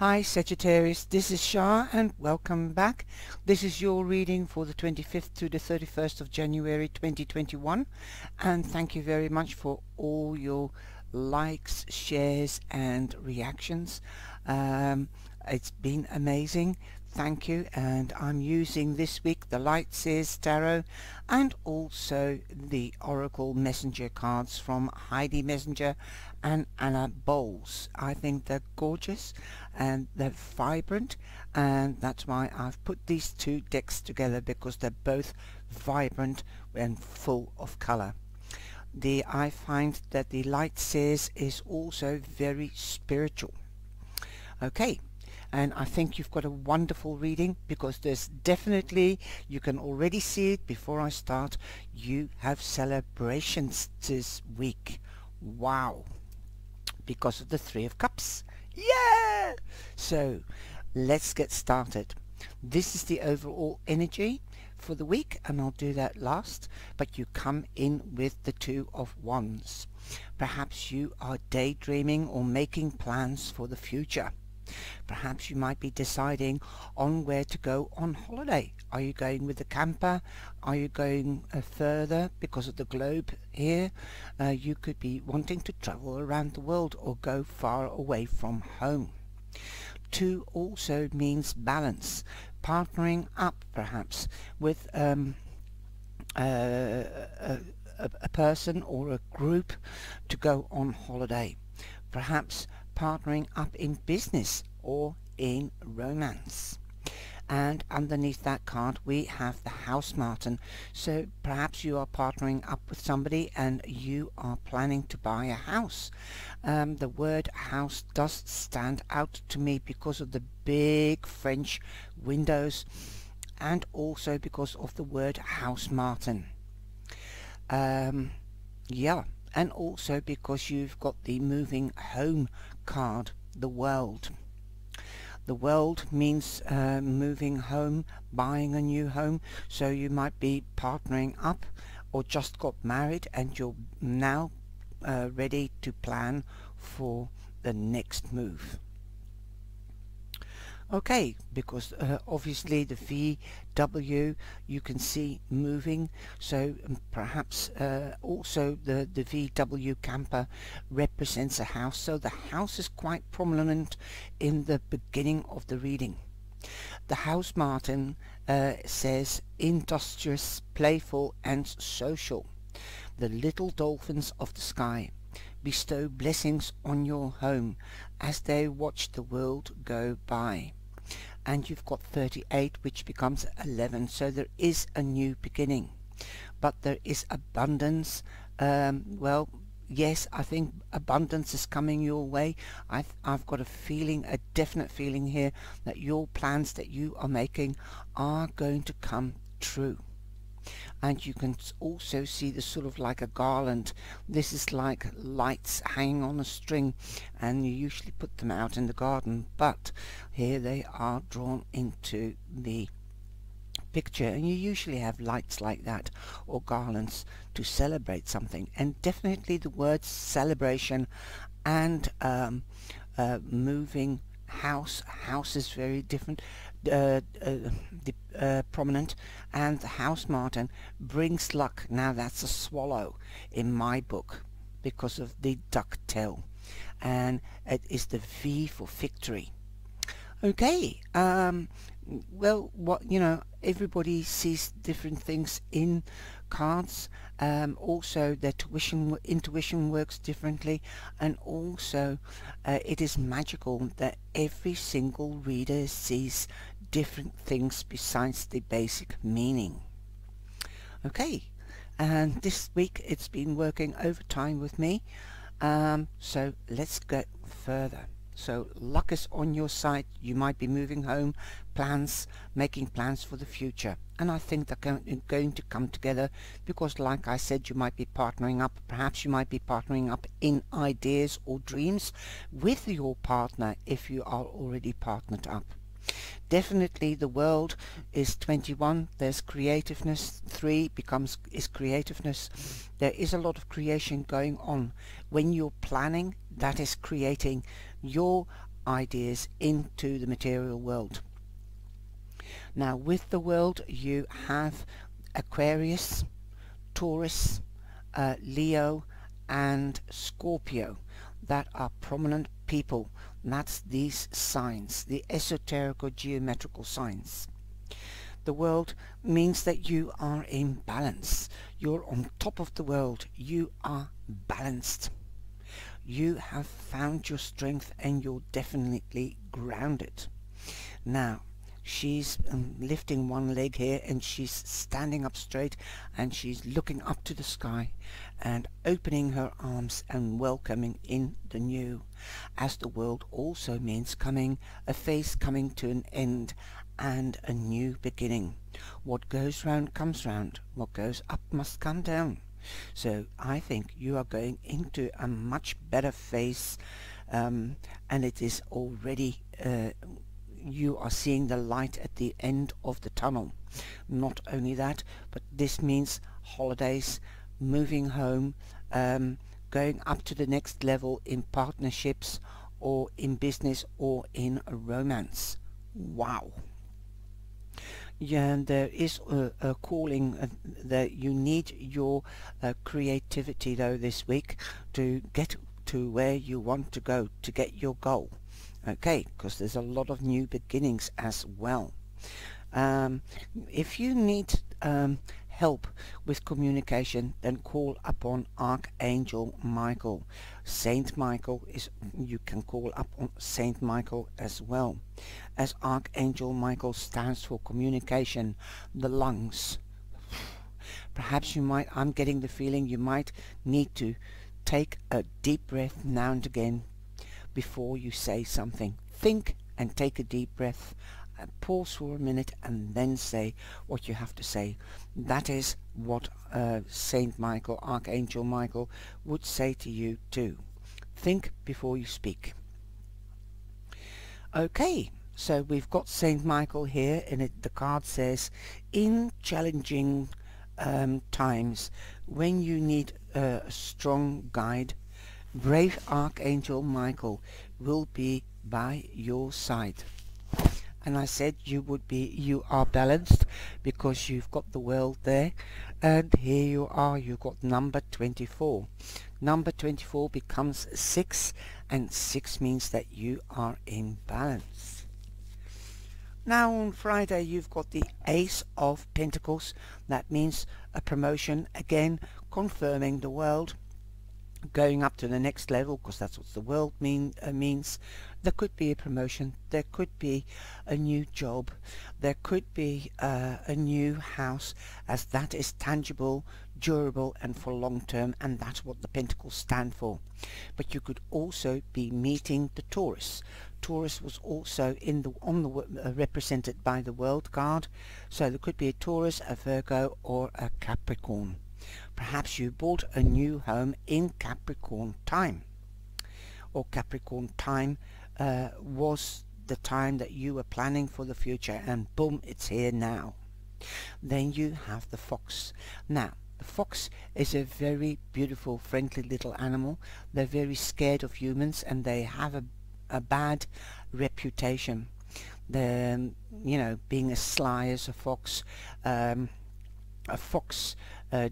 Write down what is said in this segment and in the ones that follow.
Hi Sagittarius, this is Shah and welcome back. This is your reading for the 25th to the 31st of January 2021, and thank you very much for all your likes, shares and reactions. It's been amazing. Thank you. And I'm using this week the CharliesAngelTarot Tarot and also the Oracle Messenger cards from Heidi Messenger and Anna Bowles. I think they're gorgeous and they're vibrant, and that's why I've put these two decks together, because they're both vibrant and full of color. I find that the CharliesAngelTarot is also very spiritual. Okay. And I think you've got a wonderful reading, because there's definitely, you can already see it before I start, you have celebrations this week. Wow. Because of the Three of Cups. Yeah! So, let's get started. This is the overall energy for the week, and I'll do that last. But you come in with the Two of Wands. Perhaps you are daydreaming or making plans for the future. Perhaps you might be deciding on where to go on holiday. Are you going with the camper? Are you going further because of the globe here? You could be wanting to travel around the world or go far away from home. Two also means balance, partnering up perhaps with a person or a group to go on holiday. Perhaps partnering up in business or in romance. And underneath that card we have the House Martin. So perhaps you are partnering up with somebody and you are planning to buy a house. The word house does stand out to me because of the big French windows, and also because of the word House Martin. Yeah. And also because you've got the moving home card, the World. The World means moving home, buying a new home. So you might be partnering up or just got married and you're now ready to plan for the next move. Okay, because obviously the VW you can see moving, so perhaps also the VW camper represents a house, so the house is quite prominent in the beginning of the reading. The House Martin says industrious, playful and social. The little dolphins of the sky bestow blessings on your home as they watch the world go by. And you've got 38, which becomes 11, so there is a new beginning, but there is abundance. Well, yes, I think abundance is coming your way. I've got a feeling, a definite feeling here, that your plans that you are making are going to come true. And you can also see the sort of like a garland. This is like lights hanging on a string, and you usually put them out in the garden, but here they are drawn into the picture, and you usually have lights like that or garlands to celebrate something. And definitely the words celebration and moving house is very different, prominent, and the House Martin brings luck. Now that's a swallow in my book because of the duck tail, and it is the V for victory. Okay, well, what everybody sees different things in cards. Also their intuition works differently, and also it is magical that every single reader sees different things besides the basic meaning. Okay, and this week it's been working overtime with me, so let's get further. So luck is on your side. You might be moving home, making plans for the future, and I think they're going to come together, because like I said, you might be partnering up. Perhaps you might be partnering up in ideas or dreams with your partner if you are already partnered up. Definitely the World is 21. There's creativeness. 3 is creativeness. There is a lot of creation going on. When you're planning, that is creating your ideas into the material world. Now with the world you have Aquarius, Taurus, Leo and Scorpio that are prominent people. That's these signs, the esoteric or geometrical signs. The world means that you are in balance. You're on top of the world. You are balanced. You have found your strength and you're definitely grounded. Now, she's lifting one leg here and she's standing up straight and she's looking up to the sky and opening her arms and welcoming in the new, as the world also means a phase coming to an end and a new beginning. What goes round comes round. What goes up must come down. So I think you are going into a much better phase, and it is already you are seeing the light at the end of the tunnel. Not only that, but this means holidays, moving home, going up to the next level in partnerships or in business or in a romance. Wow. Yeah, there is a calling that you need your creativity though this week to get to where you want to go, to get your goal. Okay, because there's a lot of new beginnings as well. If you need help with communication, then call upon Archangel Michael. Saint Michael is, you can call up on Saint Michael as well, as Archangel Michael stands for communication, the lungs. Perhaps you might, I'm getting the feeling you might need to take a deep breath now and again before you say something. Think and take a deep breath. Pause for a minute and then say what you have to say. That is what Saint Michael, Archangel Michael, would say to you too. Think before you speak. Okay, so we've got Saint Michael here, and the card says, in challenging times, when you need a strong guide, brave Archangel Michael will be by your side. And I said you are balanced because you've got the world there, and here you are, you've got number 24. Number 24 becomes 6, and 6 means that you are in balance. Now on Friday you've got the Ace of Pentacles. That means a promotion, again confirming the world, going up to the next level, because that's what the world means. There could be a promotion, there could be a new job, there could be a new house, as that is tangible, durable and for long term, and that's what the Pentacles stand for. But you could also be meeting the Taurus. Taurus was also represented by the World card, so there could be a Taurus, a Virgo or a Capricorn. Perhaps you bought a new home in Capricorn time, or Capricorn time was the time that you were planning for the future, and boom, it's here now. Then you have the fox. Now the fox is a very beautiful, friendly little animal. They're very scared of humans and they have a bad reputation. They're, you know, being as sly as a fox. A fox the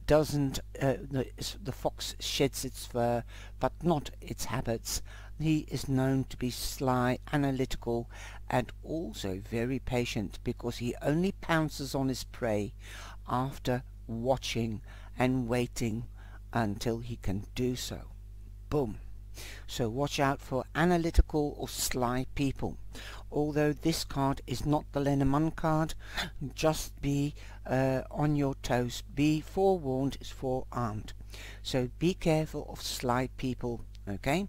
fox sheds its fur but not its habits. He is known to be sly, analytical and also very patient, because he only pounces on his prey after watching and waiting until he can do so. Boom. So watch out for analytical or sly people. Although this card is not the Lenormand card, just be on your toes. Be forewarned is forearmed. So be careful of sly people, okay?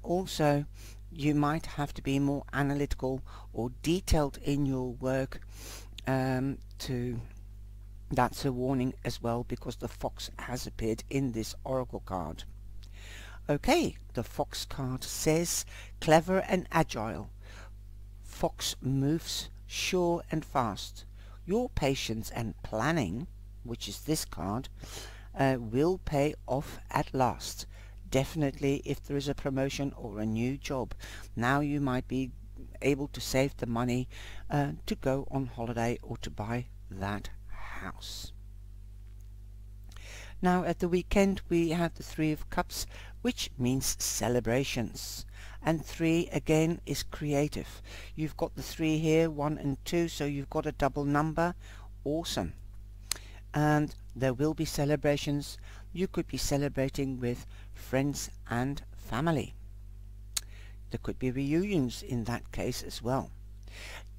Also, you might have to be more analytical or detailed in your work. That's a warning as well, because the fox has appeared in this oracle card. Okay, the fox card says clever and agile. Fox moves sure and fast. Your patience and planning, which is this card, will pay off at last. definitely if there is a promotion or a new job, now you might be able to save the money to go on holiday or to buy that house. Now at the weekend we have the Three of Cups, which means celebrations. And 3 again is creative. You've got the 3 here, 1 and 2, so you've got a double number. Awesome. And there will be celebrations. You could be celebrating with friends and family. There could be reunions in that case as well.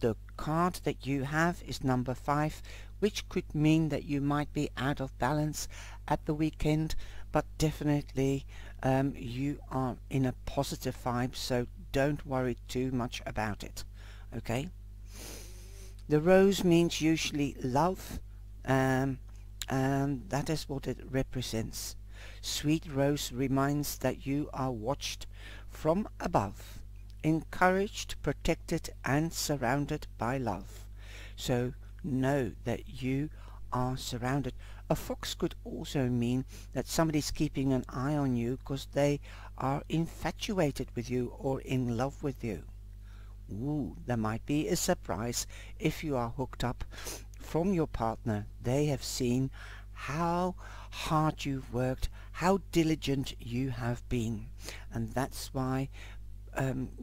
The card that you have is number 5, which could mean that you might be out of balance at the weekend, but definitely you are in a positive vibe, so don't worry too much about it. Okay? The rose means usually love, and that is what it represents. Sweet rose reminds that you are watched from above, encouraged, protected and surrounded by love. So know that you are surrounded. A fox could also mean that somebody's keeping an eye on you because they are infatuated with you or in love with you. Ooh, there might be a surprise if you are hooked up from your partner. They have seen how hard you've worked, how diligent you have been, and that's why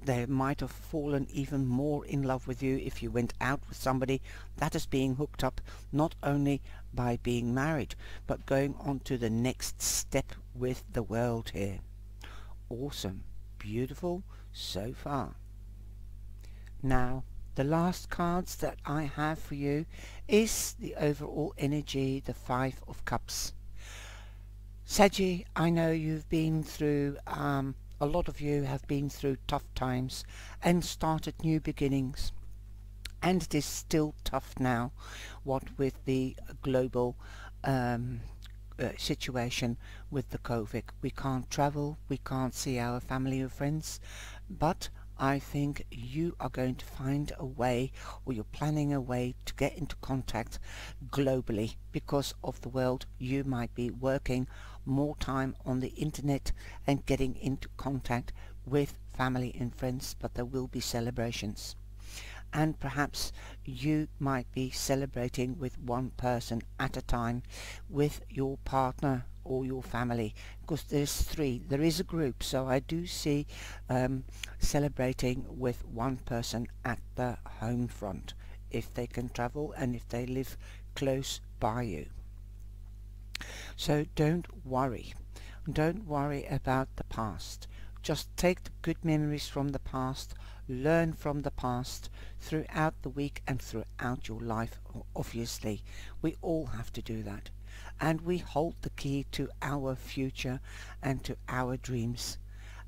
they might have fallen even more in love with you if you went out with somebody that is being hooked up, not only by being married, but going on to the next step with the world here. Awesome. Beautiful so far. Now, the last cards that I have for you is the overall energy, the 5 of Cups. Saggy, I know you've been through a lot of you have been through tough times and started new beginnings, and it is still tough now, what with the global situation with the COVID. We can't travel, we can't see our family or friends, but I think you are going to find a way, or you're planning a way to get into contact globally. Because of the world, you might be working more time on the internet and getting into contact with family and friends, but there will be celebrations. And perhaps you might be celebrating with one person at a time, with your partner or your family, because there's 3. There is a group, so I do see celebrating with one person at the home front, if they can travel and if they live close by you. So don't worry about the past. Just take the good memories from the past, learn from the past throughout the week and throughout your life. Obviously, we all have to do that. And we hold the key to our future and to our dreams.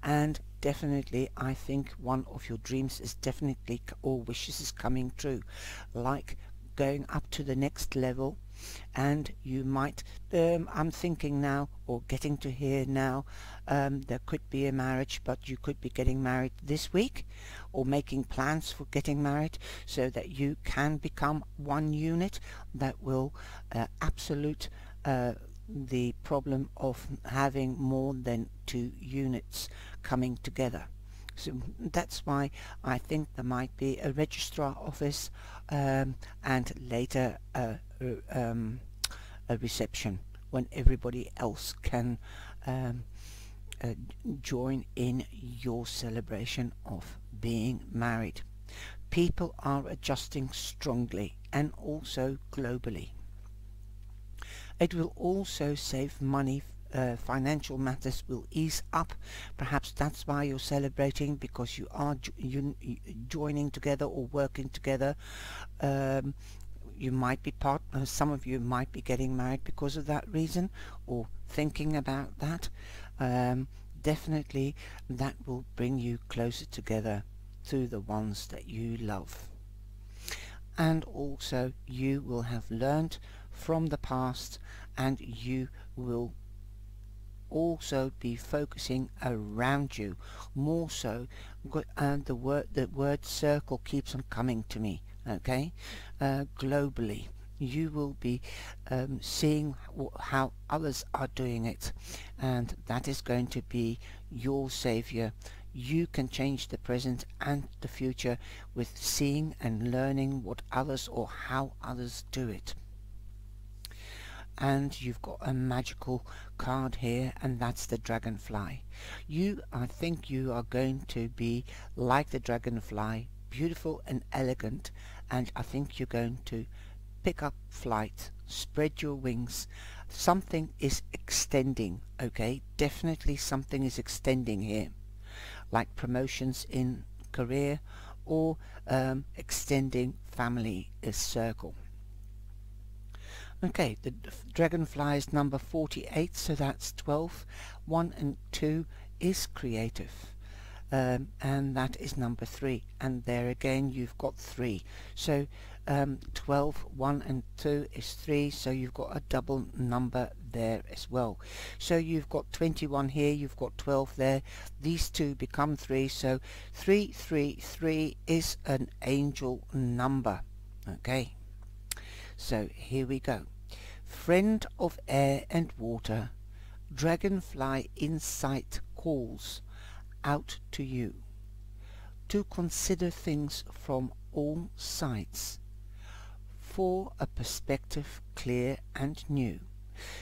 And definitely, I think one of your dreams is definitely, or wishes, is coming true. Like going up to the next level, and you might, I'm thinking now, or getting to hear now, there could be a marriage, but you could be getting married this week, or making plans for getting married, so that you can become one unit that will absolute the problem of having more than 2 units coming together. So that's why I think there might be a registrar office and later a reception when everybody else can join in your celebration of being married. People are adjusting strongly and also globally. It will also save money. Financial matters will ease up. Perhaps that's why you're celebrating, because you are joining together or working together. You might be some of you might be getting married because of that reason, or thinking about that. Definitely that will bring you closer together to the ones that you love. And also you will have learned from the past, and you will also be focusing around you more so. And the word circle keeps on coming to me. Okay, globally, you will be seeing how others are doing it, and that is going to be your savior. You can change the present and the future with seeing and learning what others or how others do it. And you've got a magical card here, and that's the dragonfly. I think you are going to be like the dragonfly, beautiful and elegant, and I think you're going to pick up flight, spread your wings. Something is extending, okay? Definitely something is extending here, like promotions in career or extending family circle. Okay, the dragonfly is number 48, so that's 12. 1 and 2 is creative, and that is number 3, and there again you've got 3. So 12, 1 and 2 is 3, so you've got a double number there as well. So you've got 21 here, you've got 12 there, these two become 3, so 333 is an angel number. Okay, so here we go. Friend of air and water, dragonfly insight calls out to you to consider things from all sides for a perspective clear and new.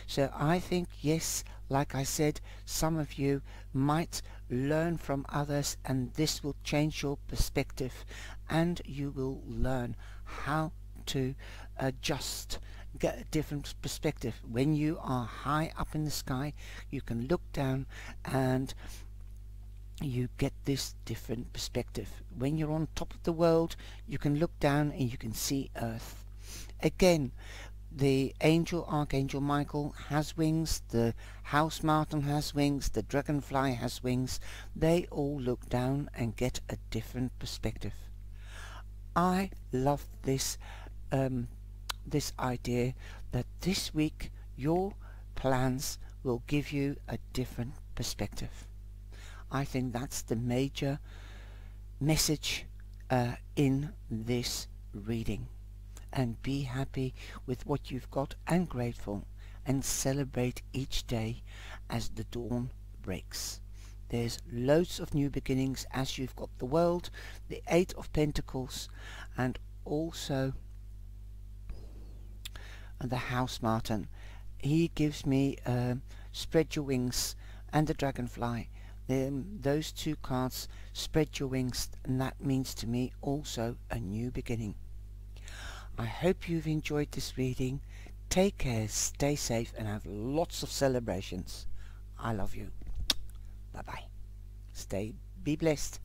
So I think, yes, like I said, some of you might learn from others, and this will change your perspective, and you will learn how to adjust, get a different perspective. When you are high up in the sky, you can look down and you get this different perspective. When you're on top of the world, you can look down and you can see Earth. Again, the Archangel Michael has wings, the house martin has wings, the dragonfly has wings. They all look down and get a different perspective. I love this this idea that this week your plans will give you a different perspective. I think that's the major message in this reading. And be happy with what you've got and grateful, and celebrate each day as the dawn breaks. There's loads of new beginnings as you've got the world, the 8 of Pentacles, and also the house martin. He gives me spread your wings, and the dragonfly. Those two cards, spread your wings, and that means to me also a new beginning. I hope you've enjoyed this reading. Take care, stay safe, and have lots of celebrations. I love you. Bye bye. Be blessed.